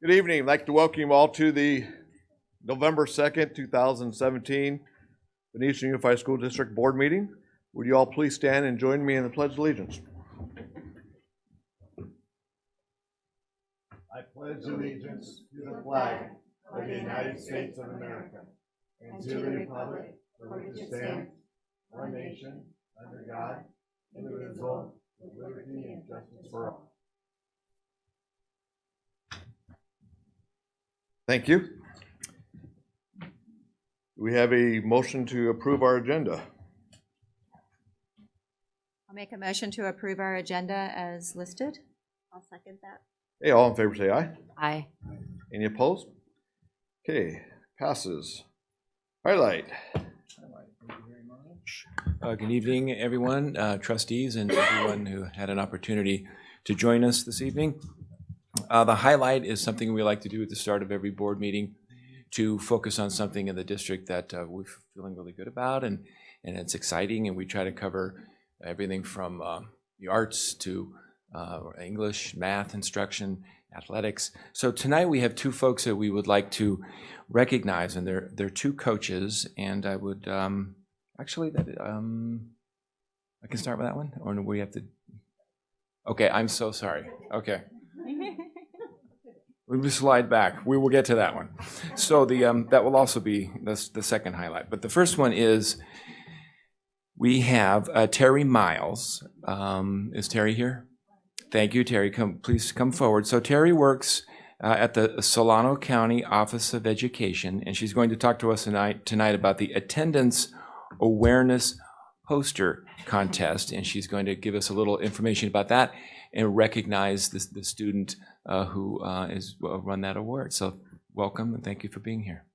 Good evening. I'd like to welcome you all to the November 2nd, 2017 Venetian Unified School District Board meeting. Would you all please stand and join me in the Pledge of Allegiance? I pledge allegiance to the flag of the United States of America and to the republic for which it stands, one nation, under God, indivisible, with liberty and justice for all. Thank you. We have a motion to approve our agenda. I'll make a motion to approve our agenda as listed. I'll second that. Hey, all in favor say aye. Aye. Any opposed? Okay, passes. Highlight. Thank you very much. Good evening, everyone, trustees, and everyone who had an opportunity to join us this evening. The highlight is something we like to do at the start of every board meeting to focus on something in the district that we're feeling really good about and it's exciting, and we try to cover everything from the arts to English, math instruction, athletics. So tonight we have two folks that we would like to recognize, and they're two coaches, and I would actually I can start with that one, or do we have to? Okay, I'm so sorry. Okay. We will slide back. We will get to that one. So that will also be the second highlight. But the first one is we have Terry Miles. Is Terry here? Thank you, Terry. Please come forward. So Terry works at the Solano County Office of Education, and she's going to talk to us tonight about the Attendance Awareness Poster Contest, and she's going to give us a little information about that and recognize the student who is run that award. So welcome and thank you for being here.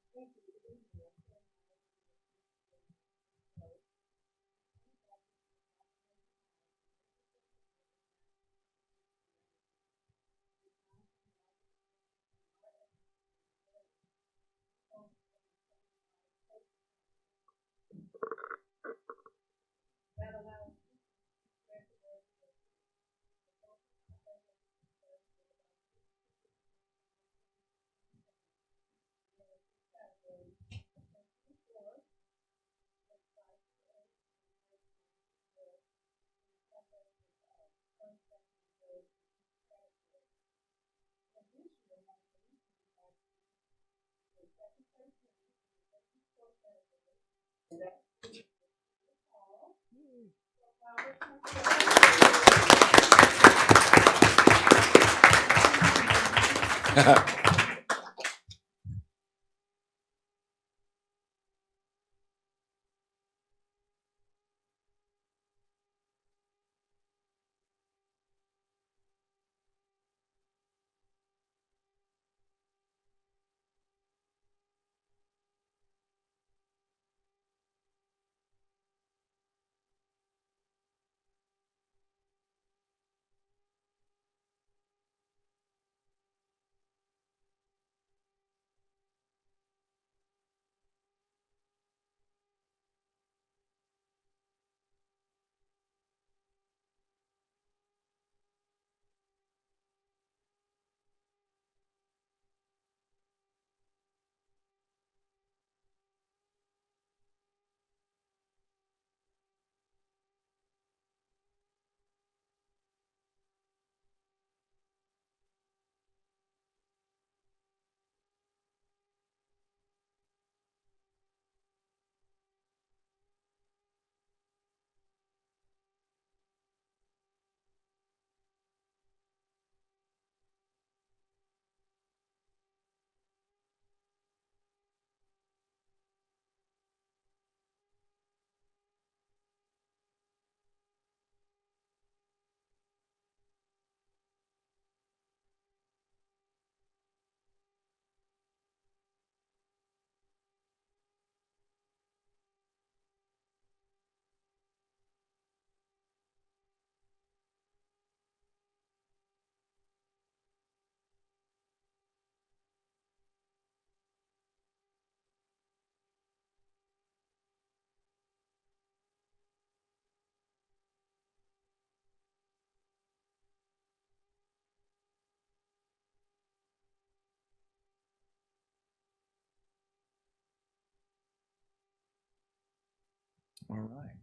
All right.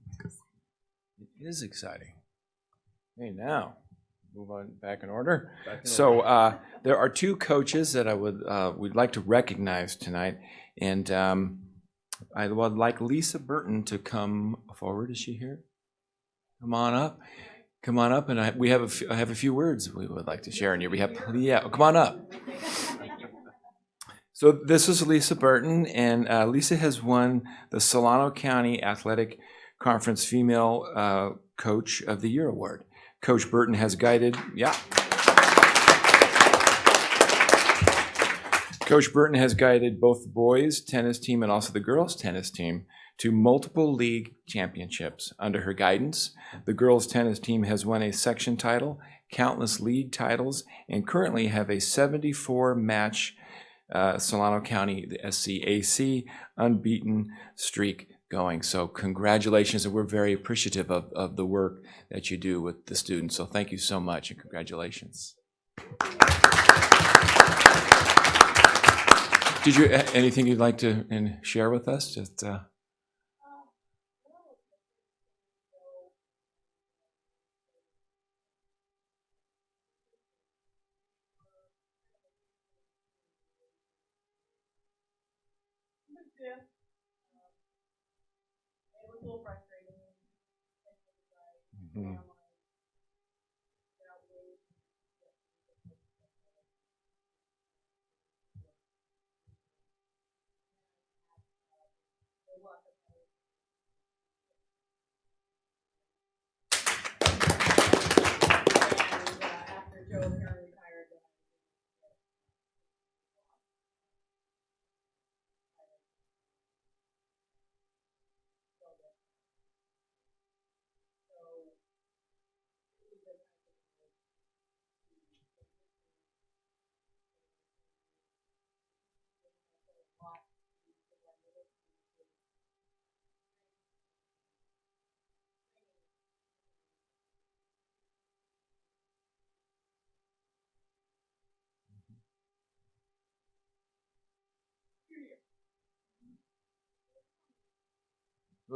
It is exciting. Okay, now, move on back in order. So there are two coaches that we'd like to recognize tonight. And I would like Lisa Burton to come forward. Is she here? Come on up. Come on up, and I have a few words we would like to share on your behalf. Yeah, come on up. So this is Lisa Burton, and Lisa has won the Solano County Athletic Conference Female Coach of the Year Award. Coach Burton has guided, Coach Burton has guided both the boys' tennis team and also the girls' tennis team to multiple league championships. Under her guidance, the girls' tennis team has won a section title, countless league titles, and currently have a 74-match Solano County, the SCAC, unbeaten streak going. So congratulations, and we're very appreciative of the work that you do with the students. So thank you so much, and congratulations. Did you anything you'd like to share with us? Just mhm.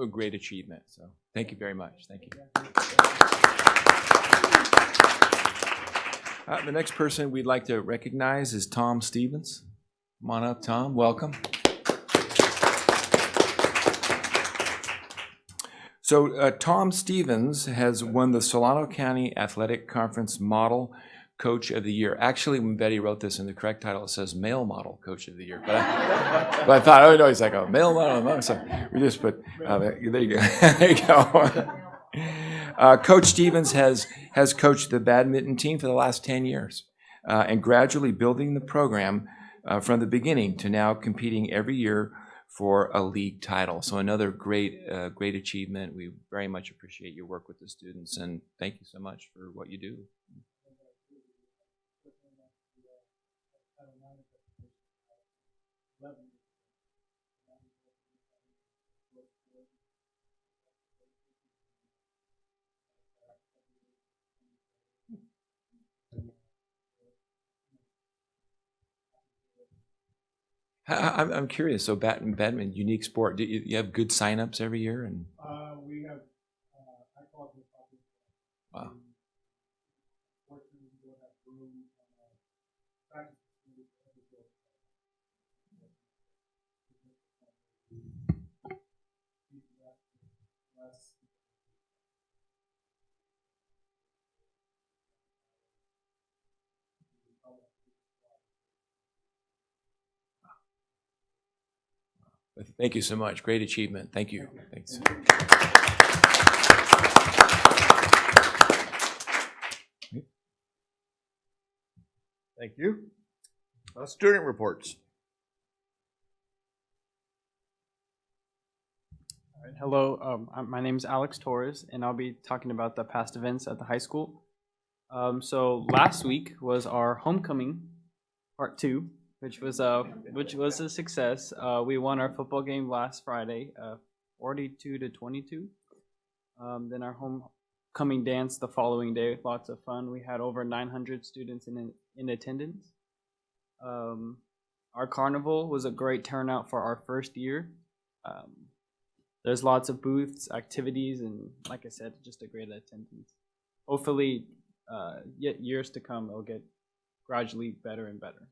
A great achievement. So thank you very much. Thank you. The next person we'd like to recognize is Tom Stevens. Come on up, Tom. Welcome. So Tom Stevens has won the Solano County Athletic Conference Model Coach of the Year. Actually, when Betty wrote this in the correct title, it says Male Model Coach of the Year. But I thought, oh no, he's like, oh, male model. So we just put, there you go. There you go. Coach Stevens has coached the badminton team for the last 10 years and gradually building the program from the beginning to now competing every year for a league title. So another great achievement. We very much appreciate your work with the students, and thank you so much for what you do. I'm curious. So badminton, unique sport. Do you have good signups every year? And We have, I call it the wow. Fortunately, we don't have room practice. Thank you so much. Great achievement. Thank you. Thanks. Thank you. Student reports. All right, hello, my name is Alex Torres, and I'll be talking about the past events at the high school. So last week was our homecoming part 2, which was a success. We won our football game last Friday, 42-22. Then our homecoming dance the following day, lots of fun. We had over 900 students in attendance. Our carnival was a great turnout for our first year. there's lots of booths, activities, and like I said, just a great attendance. Hopefully, yet years to come, it'll get gradually better and better.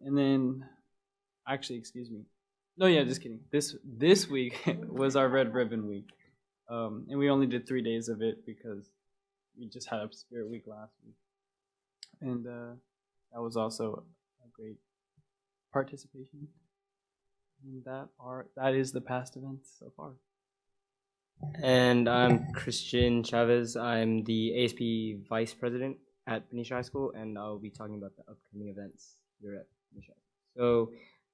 And then, actually, excuse me. No, yeah, just kidding. This week was our Red Ribbon Week, and we only did 3 days of it because we just had a Spirit Week last week, and that was also a great participation. And that is the past events so far. And I'm Christian Chavez. I'm the ASP Vice President at Benicia High School, and I'll be talking about the upcoming events here at Benicia. So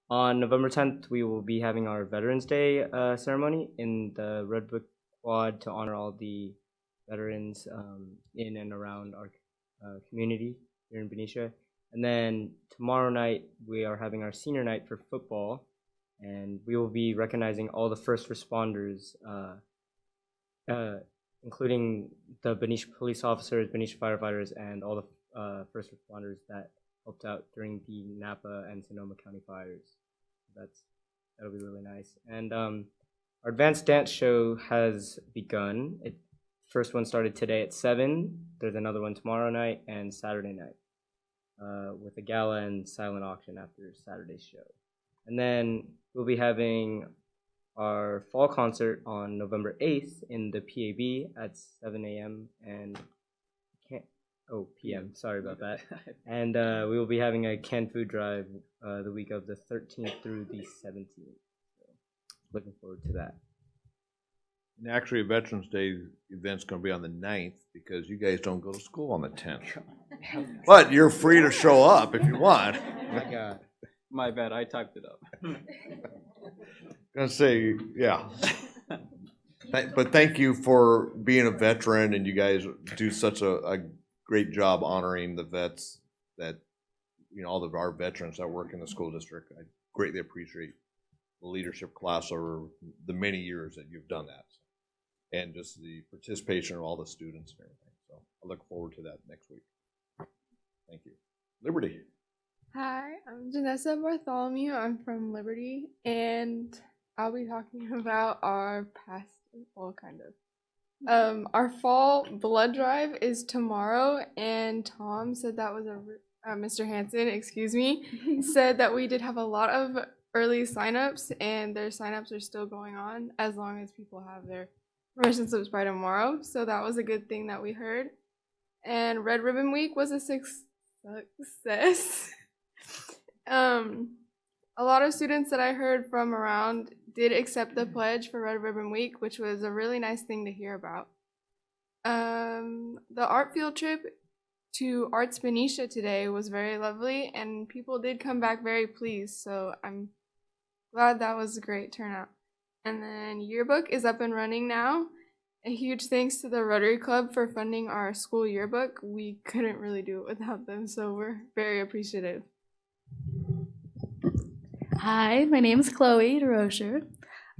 on November 10th, we will be having our Veterans Day ceremony in the Red Brick Quad to honor all the veterans in and around our community here in Benicia. And then tomorrow night, we are having our senior night for football, and we will be recognizing all the first responders, including the Benicia police officers, Benicia firefighters, and all the first responders that helped out during the Napa and Sonoma County fires. That'll be really nice. And our advanced dance show has begun. First one started today at 7. There's another one tomorrow night and Saturday night, with a gala and silent auction after Saturday's show. And then we'll be having our fall concert on November 8th in the PAB at 7 a.m. and p.m. Sorry about that. And we will be having a canned food drive the week of the 13th through the 17th. So looking forward to that. And actually, Veterans Day event's going to be on the 9th because you guys don't go to school on the 10th. But you're free to show up if you want. My God. My bad, I typed it up. Gonna say, yeah. But thank you for being a veteran, and you guys do such a great job honoring the vets that, all of our veterans that work in the school district. I greatly appreciate the leadership class over the many years that you've done that. And just the participation of all the students and everything. So I look forward to that next week. Thank you. Liberty. Hi, I'm Janessa Bartholomew. I'm from Liberty, and I'll be talking about our past, well, kind of. Our fall blood drive is tomorrow, and Tom said that was Mr. Hansen, excuse me, said that we did have a lot of early signups, and their signups are still going on as long as people have their permission slips by tomorrow. So that was a good thing that we heard. And Red Ribbon Week was a success. A lot of students that I heard from around did accept the pledge for Red Ribbon Week, which was a really nice thing to hear about. The art field trip to Arts Benicia today was very lovely, and people did come back very pleased, so I'm glad that was a great turnout. And then yearbook is up and running now. A huge thanks to the Rotary Club for funding our school yearbook. We couldn't really do it without them, so we're very appreciative. Hi, my name is Chloe DeRocher.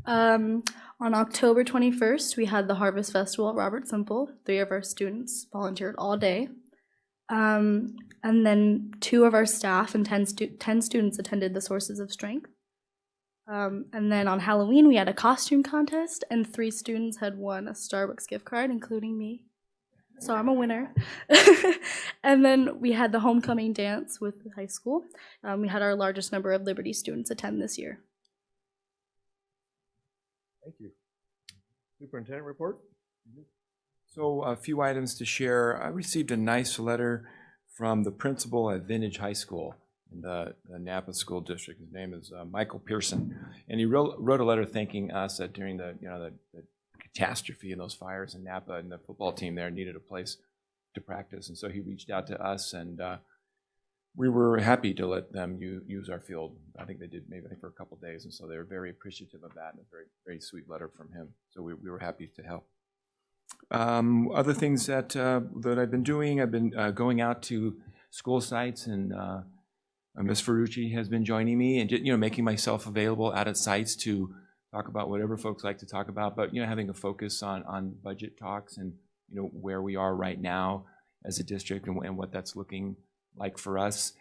On October 21st, we had the Harvest Festival at Robert Simple. 3 of our students volunteered all day. And then 2 of our staff and 10 students attended the Sources of Strength. And then on Halloween, we had a costume contest, and 3 students had won a Starbucks gift card, including me. So I'm a winner. And then we had the homecoming dance with the high school. We had our largest number of Liberty students attend this year. Thank you. Superintendent report? So a few items to share. I received a nice letter from the principal at Vintage High School in the Napa School District. His name is Michael Pearson, and he wrote a letter thanking us that during the catastrophe and those fires in Napa, and the football team there needed a place to practice, and so he reached out to us, and we were happy to let them use our field. I think they did maybe for a couple of days, and so they were very appreciative of that, and a very, very sweet letter from him. So we were happy to help. Other things that I've been doing, I've been going out to school sites, and Ms. Ferrucci has been joining me, and making myself available out at sites to talk about whatever folks like to talk about, but having a focus on budget talks and where we are right now as a district and what that's looking like for us.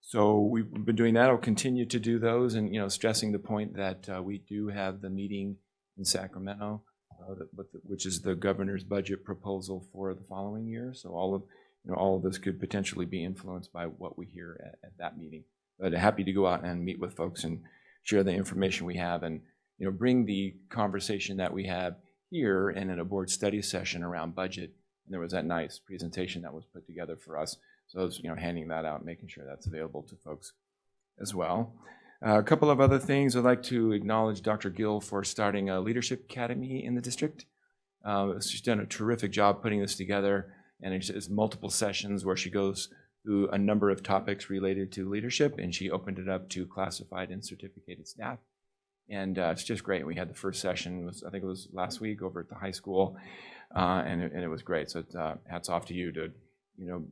So we've been doing that. I'll continue to do those, and stressing the point that we do have the meeting in Sacramento, which is the governor's budget proposal for the following year. So all of this could potentially be influenced by what we hear at that meeting. But happy to go out and meet with folks and share the information we have, and bring the conversation that we have here and in a board study session around budget. And there was that nice presentation that was put together for us. So I was, handing that out, making sure that's available to folks as well. A couple of other things. I'd like to acknowledge Dr. Gill for starting a leadership academy in the district. She's done a terrific job putting this together, and it's multiple sessions where she goes through a number of topics related to leadership, and she opened it up to classified and certificated staff. And it's just great. We had the first session, I think it was last week, over at the high school, and it was great. So hats off to you to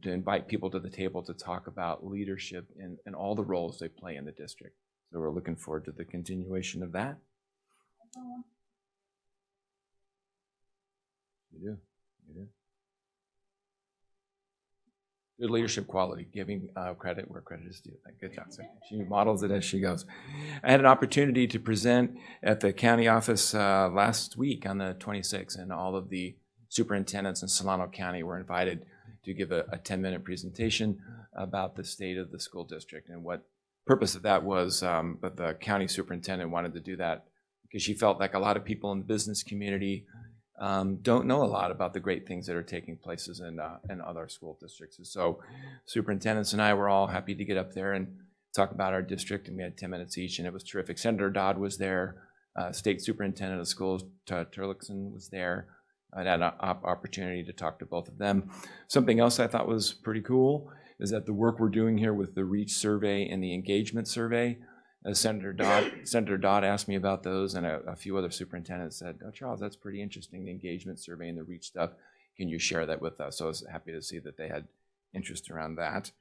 invite people to the table to talk about leadership and all the roles they play in the district. So we're looking forward to the continuation of that. You do. Good leadership quality, giving credit where credit is due. Good job, sir. She models it as she goes. I had an opportunity to present at the county office last week on the 26th, and all of the superintendents in Solano County were invited to give a 10-minute presentation about the state of the school district. And what purpose of that was, but the county superintendent wanted to do that because she felt like a lot of people in the business community don't know a lot about the great things that are taking places in other school districts. And so superintendents and I were all happy to get up there and talk about our district, and we had 10 minutes each, and it was terrific. Senator Dodd was there, state superintendent of schools, Turlickson, was there. I had an opportunity to talk to both of them. Something else I thought was pretty cool is that the work we're doing here with the REACH survey and the engagement survey, Senator Dodd asked me about those, and a few other superintendents said, "Oh, Charles, that's pretty interesting, the engagement survey and the REACH stuff. Can you share that with us?" So I was happy to see that they had interest around that.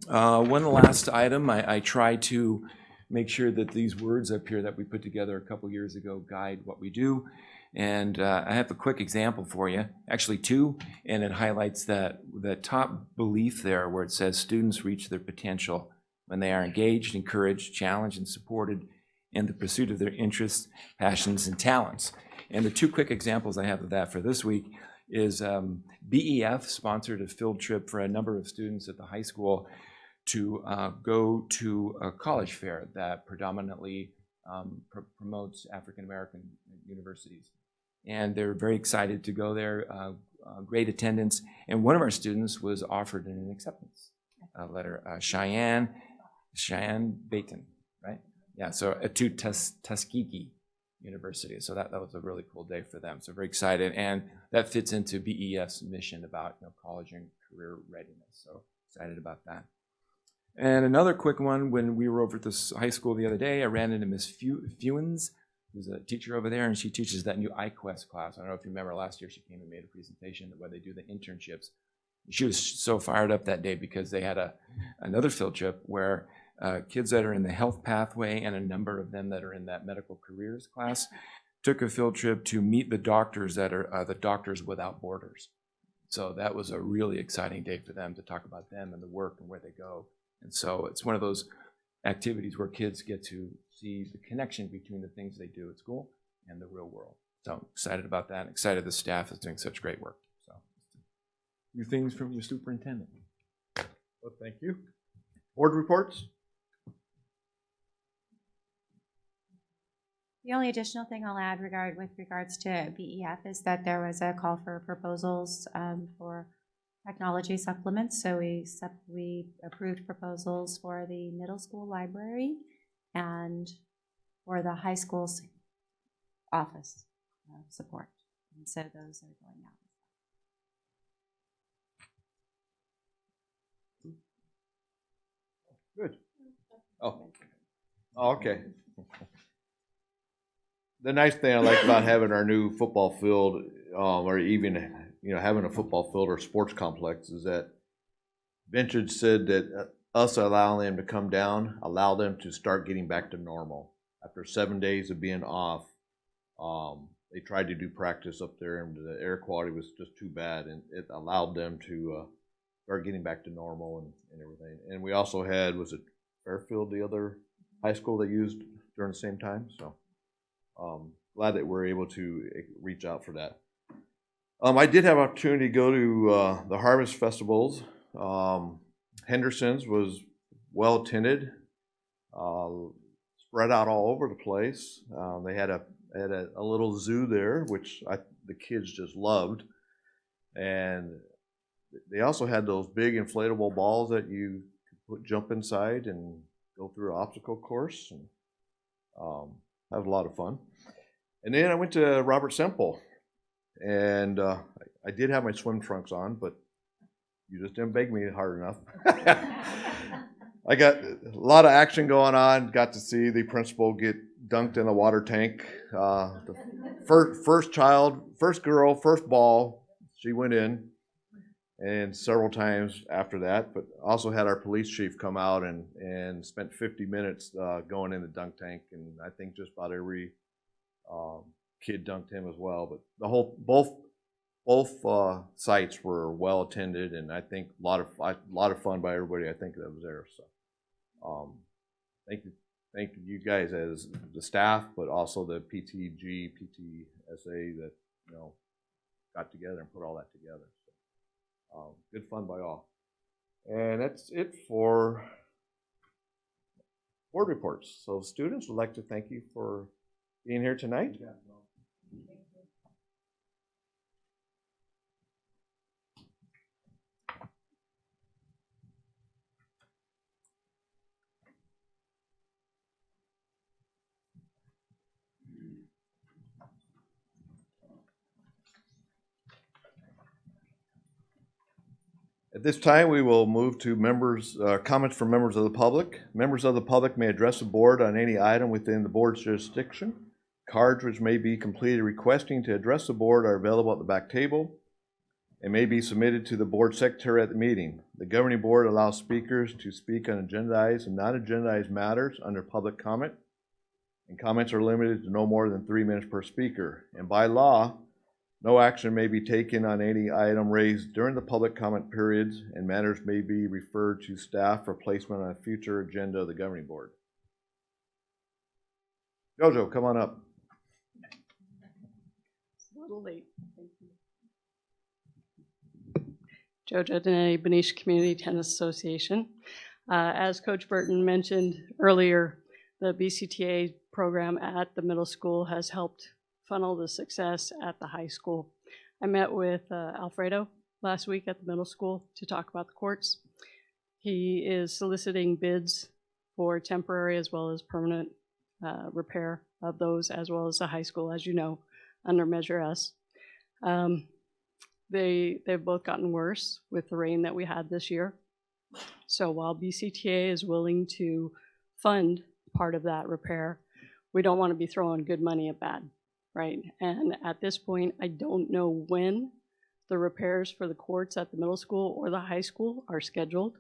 One last item, I try to make sure that these words up here that we put together a couple years ago guide what we do. And I have a quick example for you, actually two, and it highlights that top belief there where it says students reach their potential when they are engaged, encouraged, challenged, and supported in the pursuit of their interests, passions, and talents. And the two quick examples I have of that for this week is BEF sponsored a field trip for a number of students at the high school to go to a college fair that predominantly promotes African American universities. And they were very excited to go there, great attendance. And one of our students was offered an acceptance letter, Cheyenne Baton, right? Yeah, so to Tuskegee University. So that was a really cool day for them. So very excited. And that fits into BEF's mission about college and career readiness. So excited about that. And another quick one, when we were over at this high school the other day, I ran into Miss Fewens, who's a teacher over there, and she teaches that new iQuest class. I don't know if you remember last year she came and made a presentation where they do the internships. She was so fired up that day because they had another field trip where kids that are in the health pathway and a number of them that are in that medical careers class took a field trip to meet the doctors that are the Doctors Without Borders. So that was a really exciting day for them to talk about them and the work and where they go. And so it's one of those activities where kids get to see the connection between the things they do at school and the real world. So excited about that. Excited the staff is doing such great work. So a few things from your superintendent. Well, thank you. Board reports? The only additional thing I'll add with regards to BEF is that there was a call for proposals for technology supplements. So we approved proposals for the middle school library and for the high school's office support. And so those are going out. Good. Oh, okay. The nice thing I like about having our new football field, or even having a football field or sports complex, is that Vintage said that us allowing them to come down allow them to start getting back to normal. After 7 days of being off, they tried to do practice up there, and the air quality was just too bad, and it allowed them to start getting back to normal and everything. And we also had, was it Fairfield, the other high school that used during the same time? So glad that we're able to reach out for that. I did have an opportunity to go to the Harvest Festivals. Henderson's was well attended, spread out all over the place. They had a little zoo there, which the kids just loved. And they also had those big inflatable balls that you could jump inside and go through an obstacle course. And that was a lot of fun. And then I went to Robert Semple, and I did have my swim trunks on, but you just didn't beg me hard enough. I got a lot of action going on. Got to see the principal get dunked in a water tank. The first girl, first ball, she went in, and several times after that. But also had our police chief come out and spent 50 minutes going in the dunk tank, and I think just about every kid dunked him as well. But both sites were well attended, and I think a lot of fun by everybody I think that was there. So thank you guys as the staff, but also the PTG, PTSA that got together and put all that together. So, good fun by all. And that's it for board reports. So students, would like to thank you for being here tonight. At this time, we will move to comments from members of the public. Members of the public may address the board on any item within the board's jurisdiction. Cards which may be completed requesting to address the board are available at the back table and may be submitted to the board secretary at the meeting. The governing board allows speakers to speak on agendized and non-agendized matters under public comment, and comments are limited to no more than 3 minutes per speaker. And by law, no action may be taken on any item raised during the public comment periods, and matters may be referred to staff for placement on a future agenda of the governing board. Jojo, come on up. It's a little late. Thank you. Jojo Dene, Benicia Community Tennis Association. As Coach Burton mentioned earlier, the BCTA program at the middle school has helped funnel the success at the high school. I met with Alfredo last week at the middle school to talk about the courts. He is soliciting bids for temporary as well as permanent repair of those, as well as the high school, as you know, under Measure S. They've both gotten worse with the rain that we had this year. So while BCTA is willing to fund part of that repair, we don't want to be throwing good money at bad. Right, and at this point, I don't know when the repairs for the courts at the middle school or the high school are scheduled.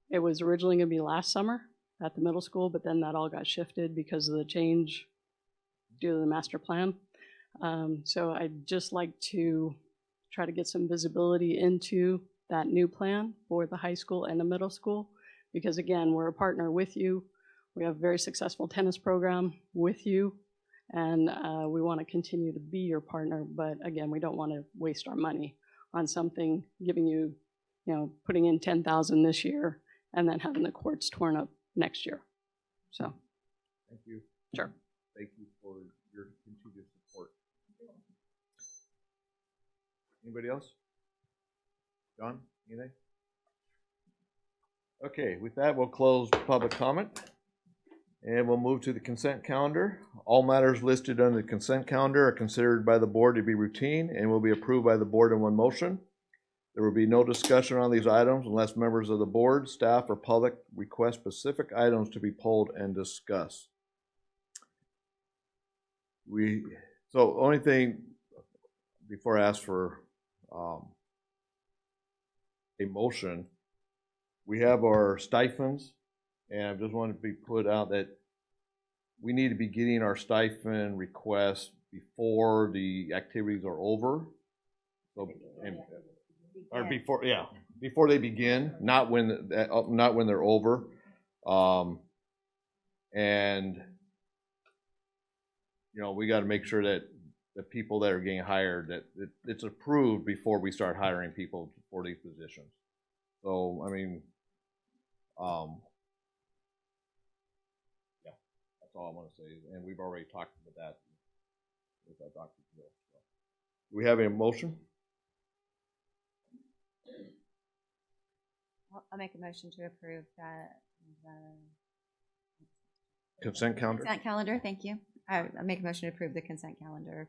It was originally going to be last summer at the middle school, but then that all got shifted because of the change due to the master plan. So I'd just like to try to get some visibility into that new plan for the high school and the middle school, because again, we're a partner with you. We have a very successful tennis program with you. And we want to continue to be your partner, but again, we don't want to waste our money on something, giving you, putting in $10,000 this year and then having the courts torn up next year. So, thank you. Sure. Thank you for your continued support. Anybody else? John, anything? Okay, with that, we'll close public comment. And we'll move to the consent calendar. All matters listed under the consent calendar are considered by the board to be routine and will be approved by the board in one motion. There will be no discussion on these items unless members of the board, staff, or public request specific items to be pulled and discussed. So only thing before I ask for a motion, we have our stipends. And I just want to be put out that we need to be getting our stipend requests before the activities are over. So, or before, yeah, before they begin, not when they're over. And we got to make sure that the people that are getting hired, that it's approved before we start hiring people for these positions. So, I mean, yeah, that's all I want to say. And we've already talked about that with Dr. Jill. So. Do we have a motion? I'll make a motion to approve that. Consent calendar? Consent calendar, thank you. I make a motion to approve the consent calendar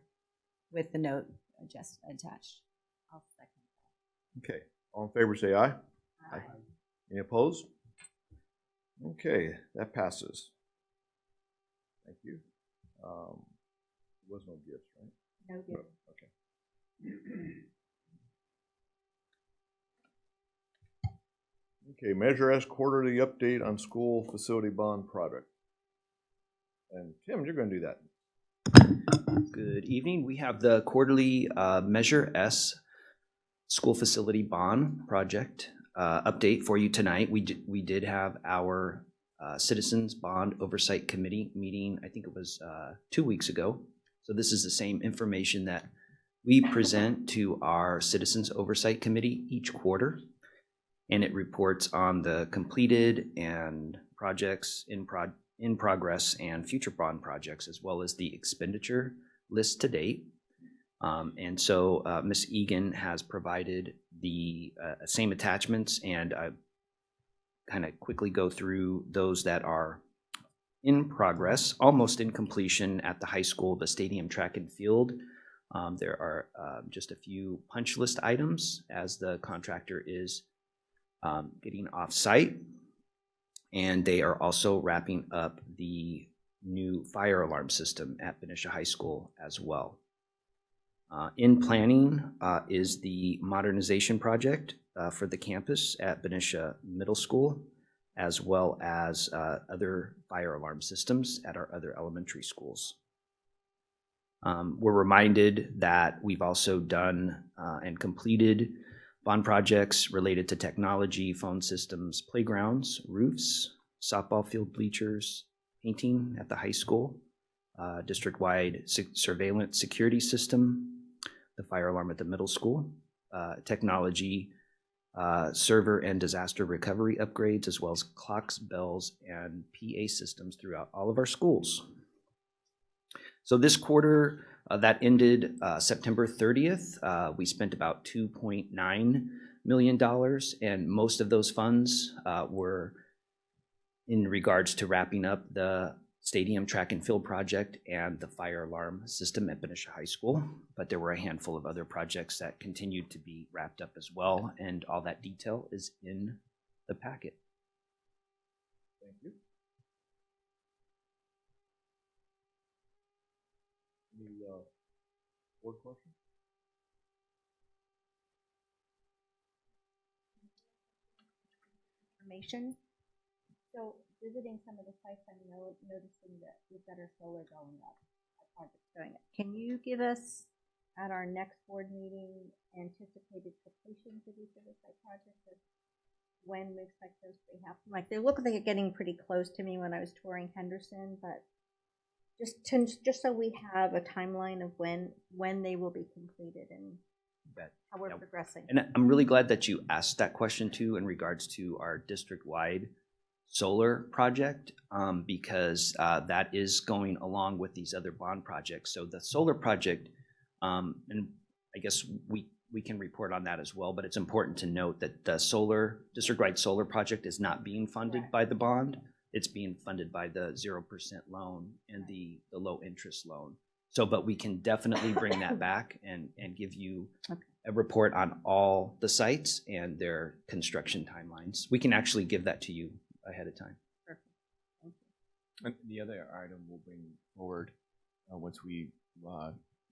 with the note just attached. I'll second that. Okay. All in favor, say aye. Aye. Any opposed? Okay, that passes. Thank you. There was no gifts, right? No good. Okay. Okay, Measure S quarterly update on school facility bond project. And Tim, you're going to do that. Good evening. We have the quarterly Measure S school facility bond project update for you tonight. We did have our Citizens Bond Oversight Committee meeting, I think it was 2 weeks ago. So this is the same information that we present to our Citizens Oversight Committee each quarter. And it reports on the completed and projects in progress and future bond projects, as well as the expenditure list to date. And so Ms. Egan has provided the same attachments, and I kind of quickly go through those that are in progress, almost in completion at the high school, the stadium, track and field. There are just a few punch list items as the contractor is getting off site. And they are also wrapping up the new fire alarm system at Benicia High School as well. In planning is the modernization project for the campus at Benicia Middle School, as well as other fire alarm systems at our other elementary schools. We're reminded that we've also done and completed bond projects related to technology, phone systems, playgrounds, roofs, softball field bleachers, painting at the high school, district-wide surveillance security system, the fire alarm at the middle school, technology, server and disaster recovery upgrades, as well as clocks, bells, and PA systems throughout all of our schools. So this quarter that ended September 30th, we spent about $2.9 million, and most of those funds were in regards to wrapping up the stadium, track and field project and the fire alarm system at Benicia High School. But there were a handful of other projects that continued to be wrapped up as well, and all that detail is in the packet. Thank you. Any board questions? Information. So visiting some of the sites, I'm noticing that we've got our solar going up, our project's going up. Can you give us, at our next board meeting, anticipated completion for these other site projects, or when we expect those to happen? Like, they look like they're getting pretty close to me when I was touring Henderson, but just so we have a timeline of when they will be completed and how we're progressing. And I'm really glad that you asked that question too in regards to our district-wide solar project, because that is going along with these other bond projects. So the solar project, and I guess we can report on that as well, but it's important to note that the solar district-wide solar project is not being funded by the bond. It's being funded by the 0% loan and the low interest loan. So, but we can definitely bring that back and give you a report on all the sites and their construction timelines. We can actually give that to you ahead of time. Perfect. Thank you. And the other item we'll bring forward once we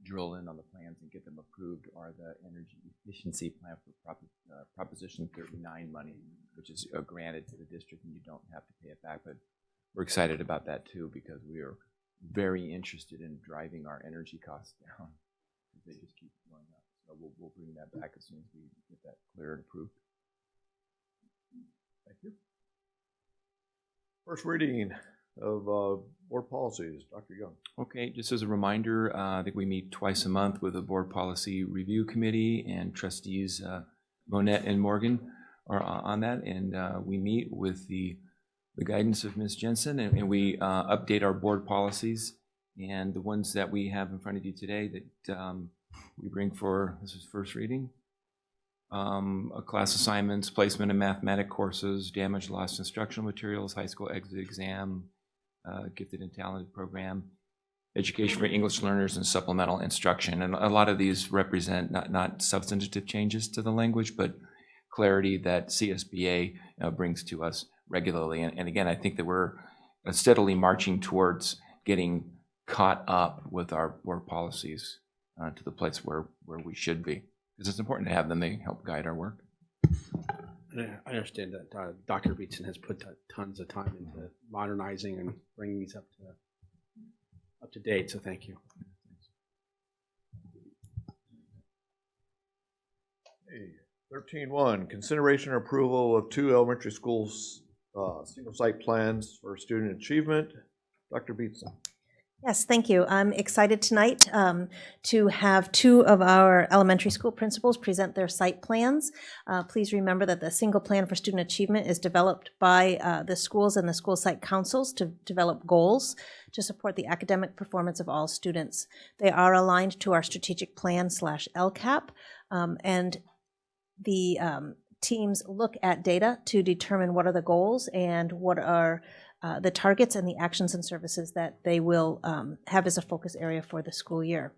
drill in on the plans and get them approved are the energy efficiency plan for Proposition 39 money, which is granted to the district and you don't have to pay it back. But we're excited about that too, because we are very interested in driving our energy costs down. They just keep going up. So we'll bring that back as soon as we get that cleared and approved. Thank you. First reading of board policies, Dr. Young. Okay, just as a reminder, I think we meet twice a month with the Board Policy Review Committee, and trustees Monette and Morgan are on that, and we meet with the guidance of Ms. Jensen, and we update our board policies, and the ones that we have in front of you today that we bring for, this is first reading, class assignments, placement in mathematic courses, damaged, lost instructional materials, high school exit exam, gifted and talented program, education for English learners, and supplemental instruction. And a lot of these represent not substantive changes to the language, but clarity that CSBA brings to us regularly. And again, I think that we're steadily marching towards getting caught up with our board policies to the place where we should be. Because it's important to have them. They help guide our work. I understand that Dr. Beatson has put tons of time into modernizing and bringing these up to date, so thank you. Hey, 13.1, consideration and approval of 2 elementary schools single site plans for student achievement. Dr. Beatson. Yes, thank you. I'm excited tonight to have 2 of our elementary school principals present their site plans. Please remember that the single plan for student achievement is developed by the schools and the school site councils to develop goals to support the academic performance of all students. They are aligned to our strategic plan / LCAP, and the teams look at data to determine what are the goals and what are the targets and the actions and services that they will have as a focus area for the school year.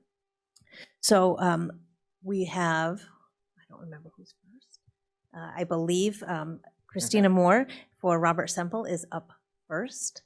So we have, I don't remember who's first. I believe Christina Moore for Robert Semple is up first.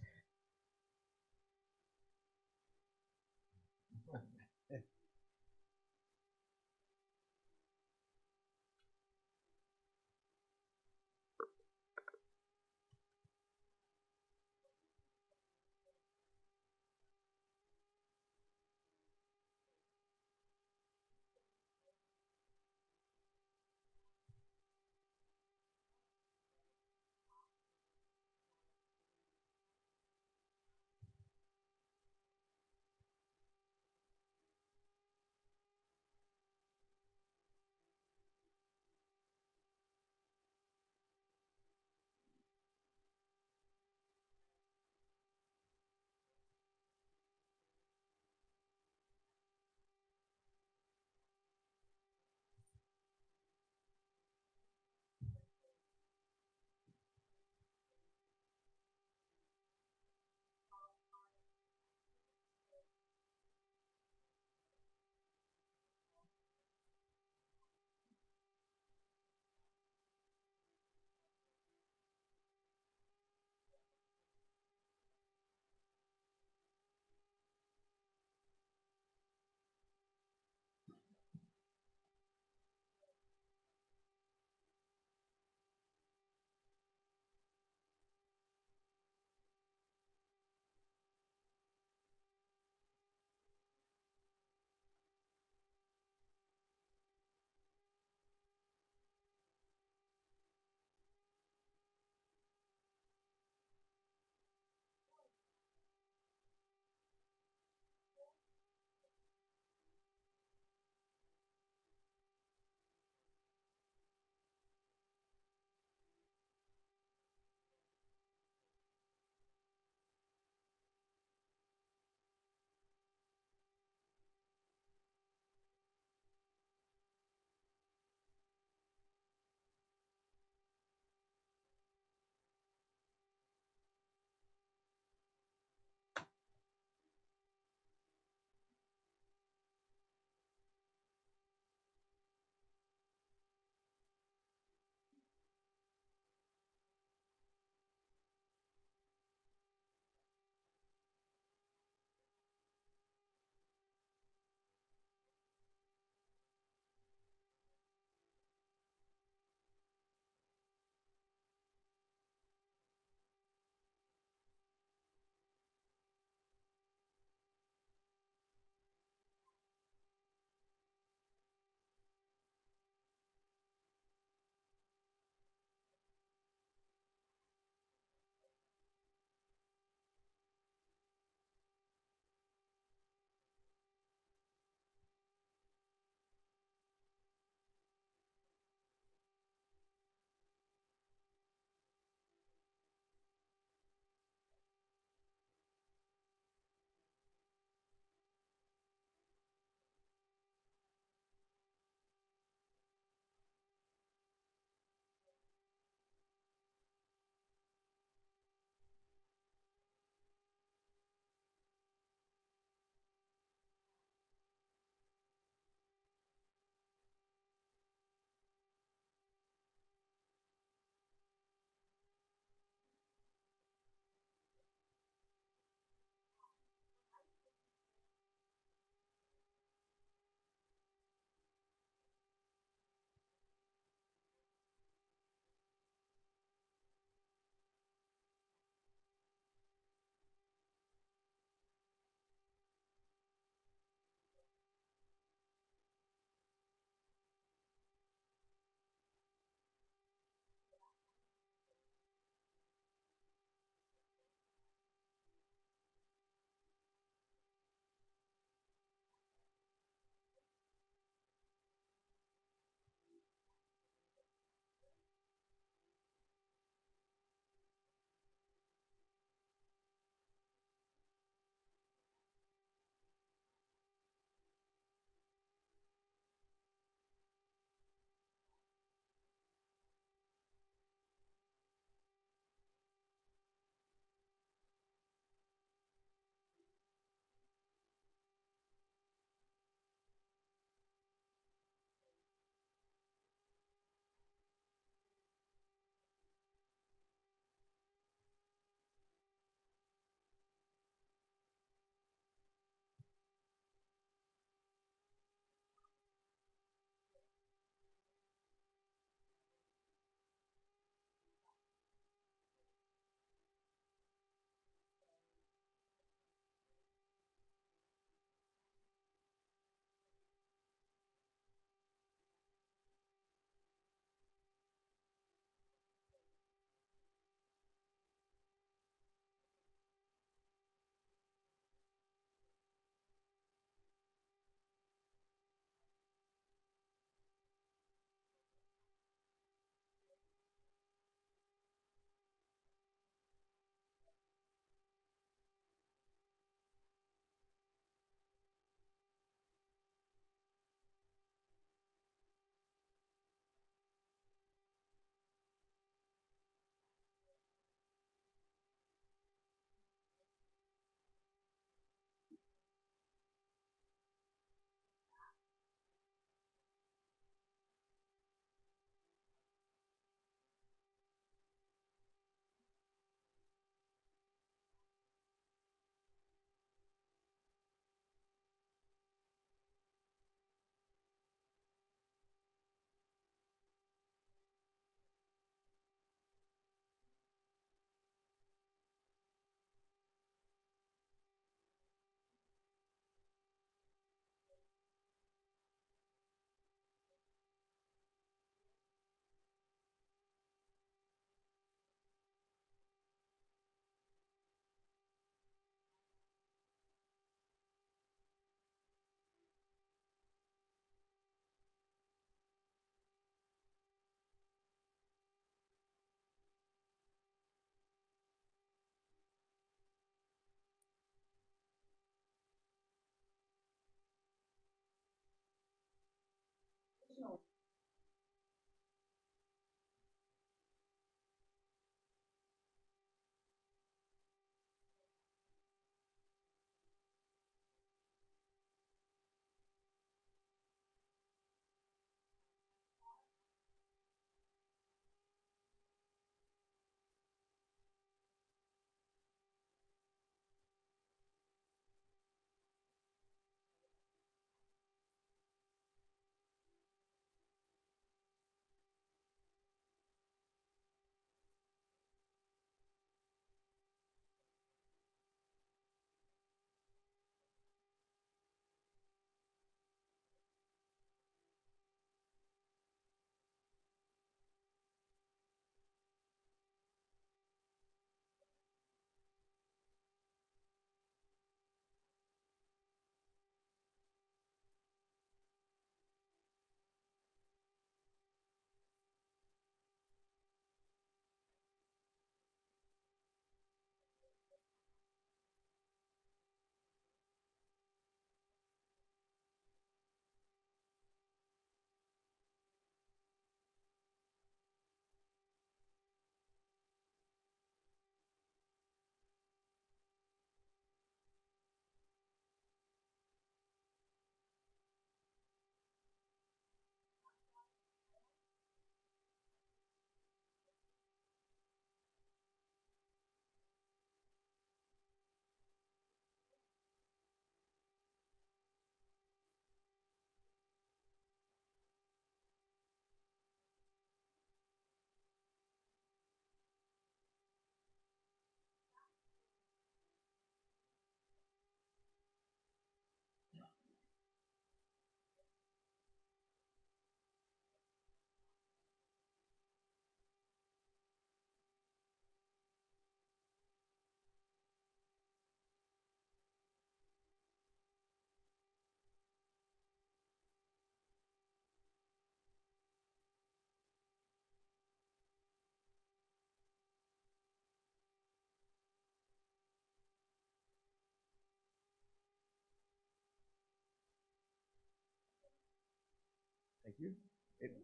you.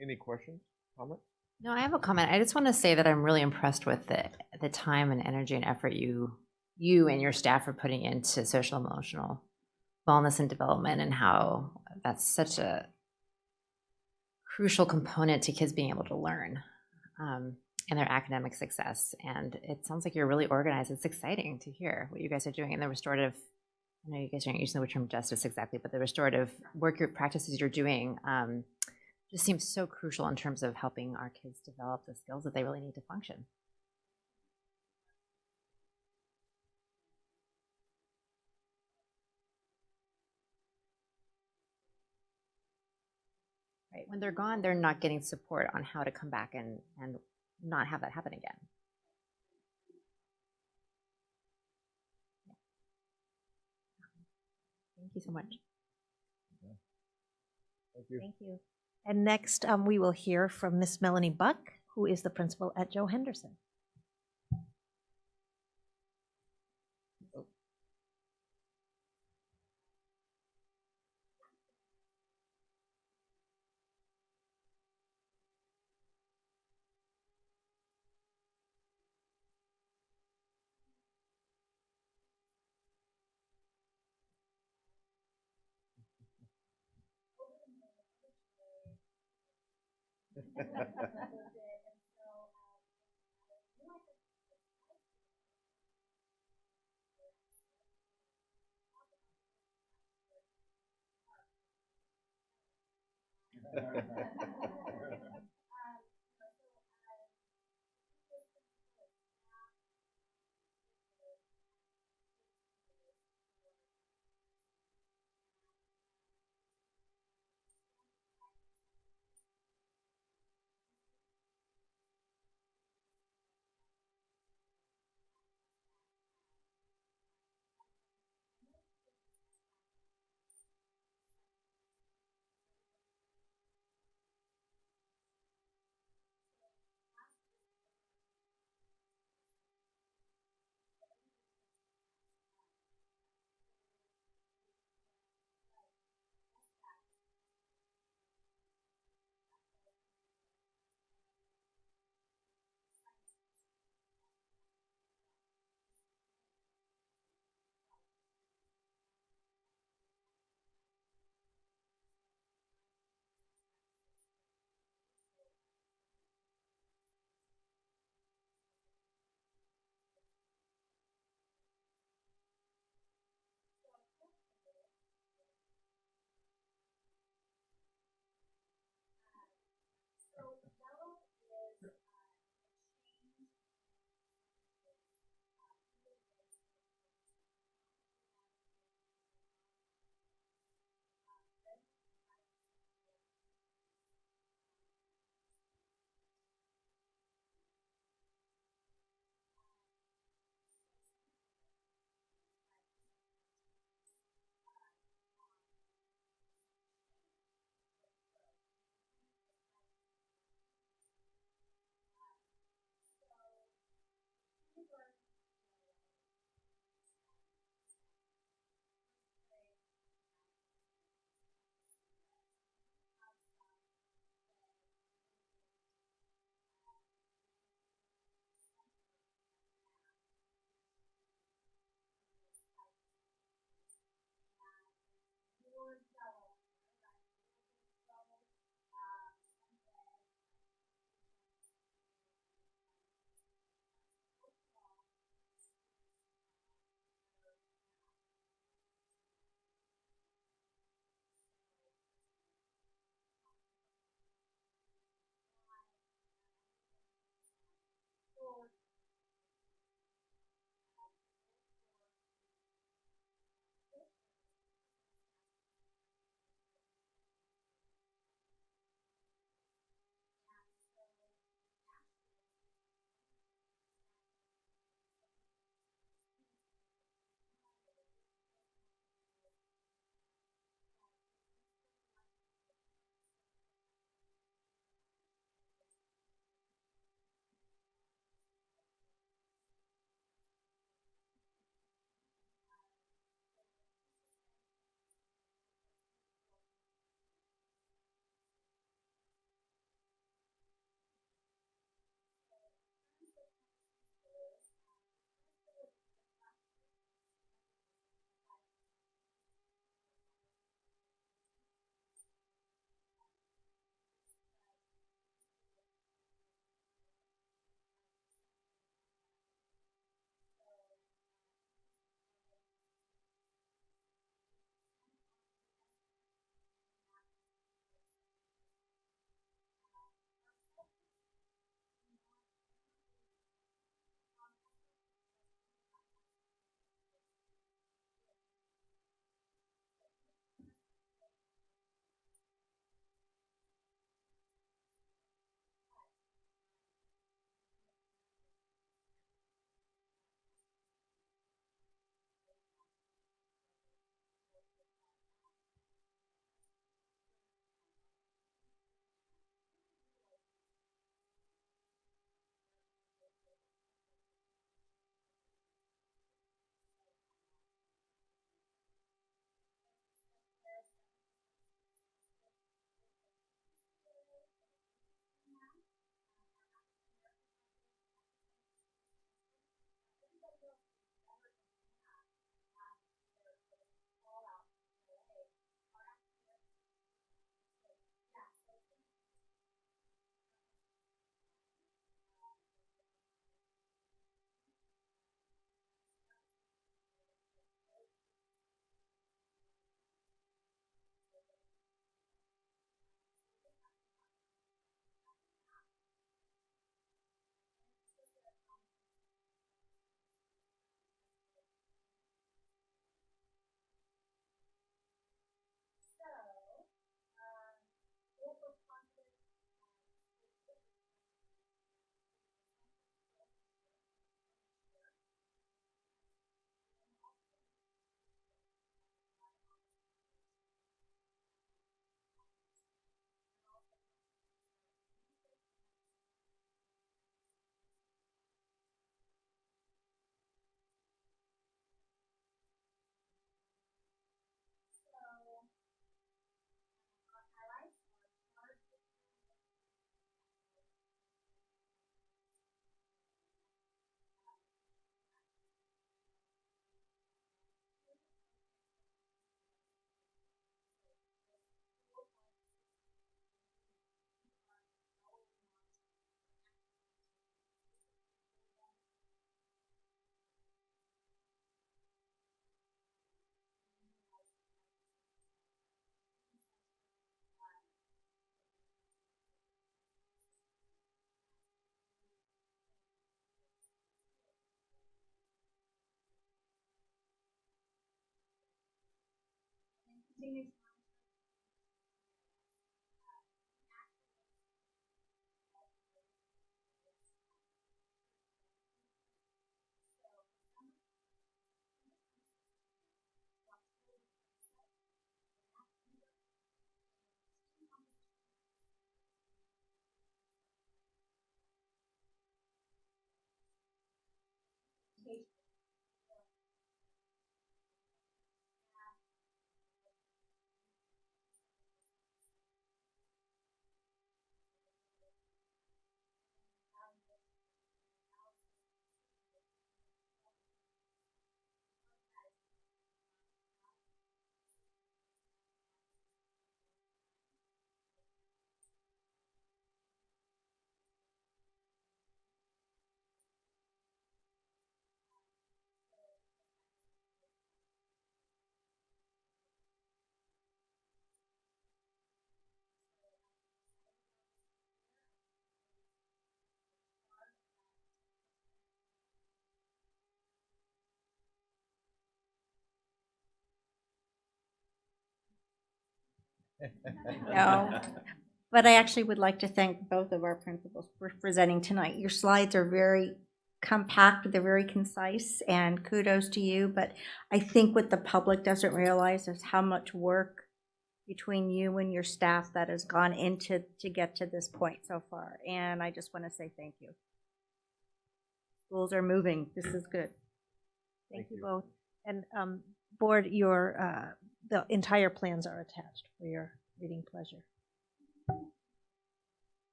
Any questions, comments? No, I have a comment. I just want to say that I'm really impressed with the time and energy and effort you and your staff are putting into social emotional wellness and development, and how that's such a crucial component to kids being able to learn and their academic success. And it sounds like you're really organized. It's exciting to hear what you guys are doing. And the restorative, I know you guys aren't using the term justice exactly, but the restorative work your practices you're doing just seems so crucial in terms of helping our kids develop the skills that they really need to function. Right. When they're gone, they're not getting support on how to come back and not have that happen again. Thank you so much. Thank you. Thank you. And next, we will hear from Miss Melanie Buck, who is the principal at Joe Henderson. No, but I actually would like to thank both of our principals for presenting tonight. Your slides are very compact, they're very concise, and kudos to you. But I think what the public doesn't realize is how much work between you and your staff that has gone into to get to this point so far. And I just want to say thank you. Schools are moving. This is good. Thank you both. And board, your the entire plans are attached for your reading pleasure.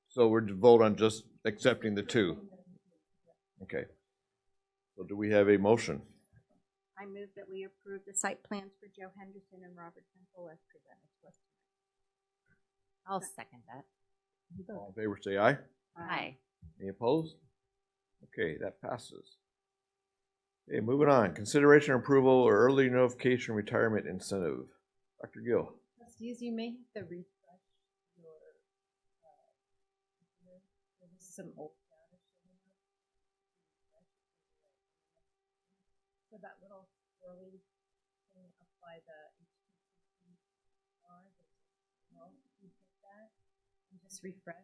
So we're to vote on just accepting the two. Okay. So do we have a motion? I move that we approve the site plans for Joe Henderson and Robert Temple as presented to us. I'll second that. All in favor, say aye. Aye. Any opposed? Okay, that passes. Okay, moving on. Consideration approval or early notification retirement incentive. Dr. Gill. Trustees, you may have to refresh your, there was some old data showing up. So that little early thing up by the HTTP well, if you hit that and just refresh.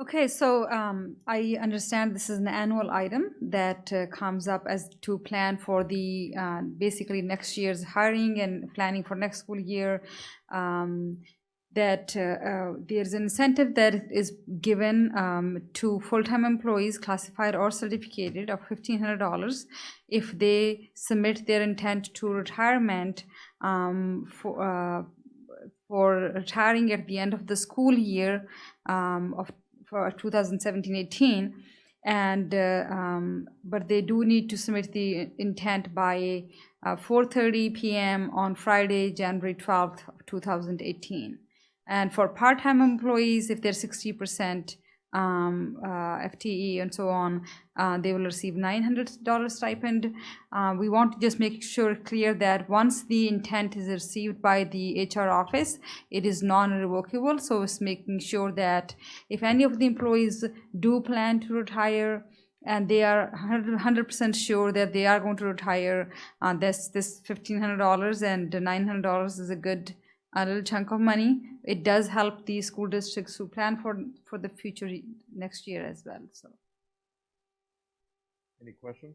Okay, so I understand this is an annual item that comes up as to plan for the basically next year's hiring and planning for next school year. That there's an incentive that is given to full-time employees, classified or certificated, of $1,500 if they submit their intent to retirement for retiring at the end of the school year for 2017-18, and but they do need to submit the intent by 4:30 p.m. on Friday, January 12th, 2018. And for part-time employees, if they're 60% FTE and so on, they will receive $900 stipend. We want to just make sure clear that once the intent is received by the HR office, it is non-revocable. So it's making sure that if any of the employees do plan to retire and they are 100% sure that they are going to retire, this $1,500 and $900 is a good little chunk of money. It does help the school districts to plan for the future next year as well. So, any questions?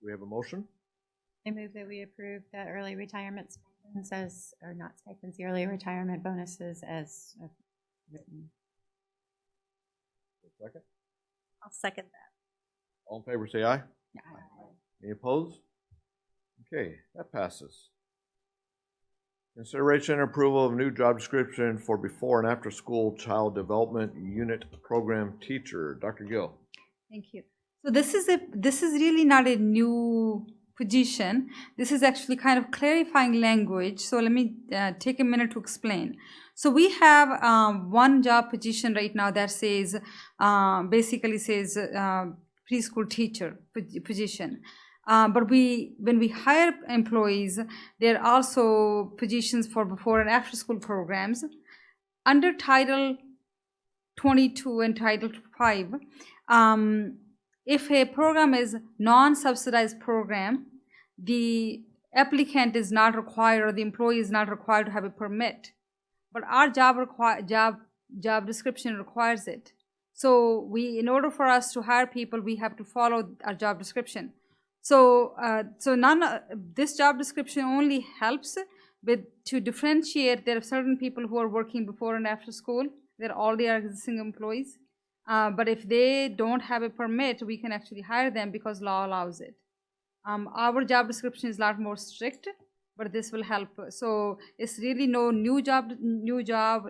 Do we have a motion? I move that we approve the early retirement stipends as, or not stipends, the early retirement bonuses as written. Second. I'll second that. All in favor, say aye. Aye. Any opposed? Okay, that passes. Consideration and approval of new job description for before and after school child development unit program teacher. Dr. Gill. thank you. So this is really not a new position. This is actually kind of clarifying language. So let me take a minute to explain. So we have one job position right now that says, basically says preschool teacher position. But when we hire employees, there are also positions for before and after school programs. Under Title 22 and Title 5, if a program is non-subsidized program, the applicant is not required or the employee is not required to have a permit. But our job description requires it. So in order for us to hire people, we have to follow our job description. So this job description only helps to differentiate. There are certain people who are working before and after school. They're already existing employees. But if they don't have a permit, we can actually hire them because law allows it. Our job description is a lot more strict, but this will help. So it's really no new job,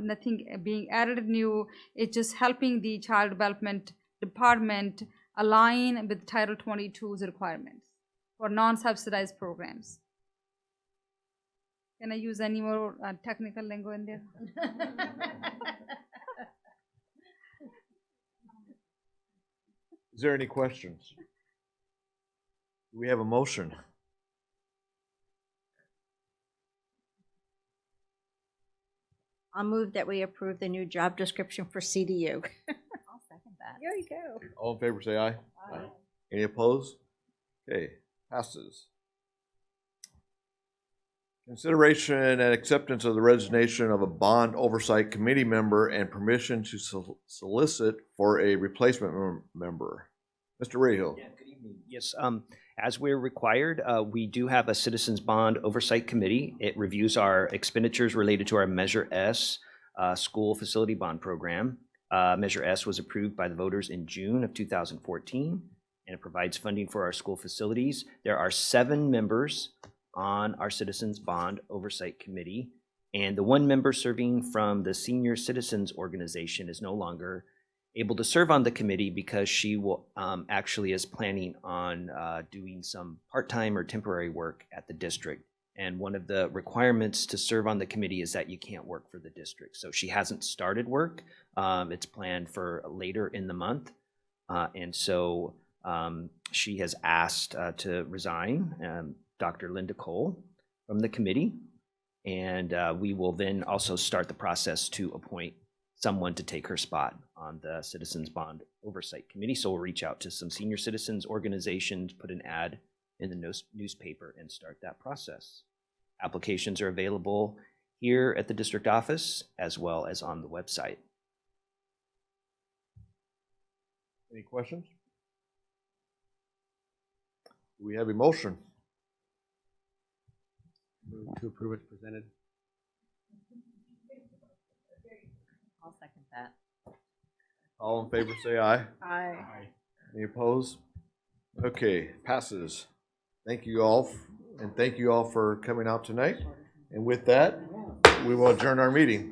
nothing being added new. It's just helping the child development department align with Title 22's requirements for non-subsidized programs. Can I use any more technical lingo in there? Is there any questions? Do we have a motion? I'll move that we approve the new job description for CDU. I'll second that. There you go. All in favor, say aye. Aye. Any opposed? Okay, passes. Consideration and acceptance of the resignation of a bond oversight committee member and permission to solicit for a replacement member. Mr. Rahill. Yeah, good evening. Yes, as we're required, we do have a Citizens Bond Oversight Committee. It reviews our expenditures related to our Measure S school facility bond program. Measure S was approved by the voters in June of 2014, and it provides funding for our school facilities. There are 7 members on our Citizens Bond Oversight Committee, and the one member serving from the Senior Citizens Organization is no longer able to serve on the committee because she will actually is planning on doing some part-time or temporary work at the district. And one of the requirements to serve on the committee is that you can't work for the district. So she hasn't started work. It's planned for later in the month. And so she has asked to resign, Dr. Linda Cole, from the committee. And we will then also start the process to appoint someone to take her spot on the Citizens Bond Oversight Committee. So we'll reach out to some senior citizens organizations, put an ad in the newspaper, and start that process. Applications are available here at the district office as well as on the website. Any questions? Do we have a motion? Move to approve as presented. I'll second that. All in favor, say aye. Aye. Any opposed? Okay, passes. Thank you all, and thank you all for coming out tonight. And with that, we will adjourn our meeting.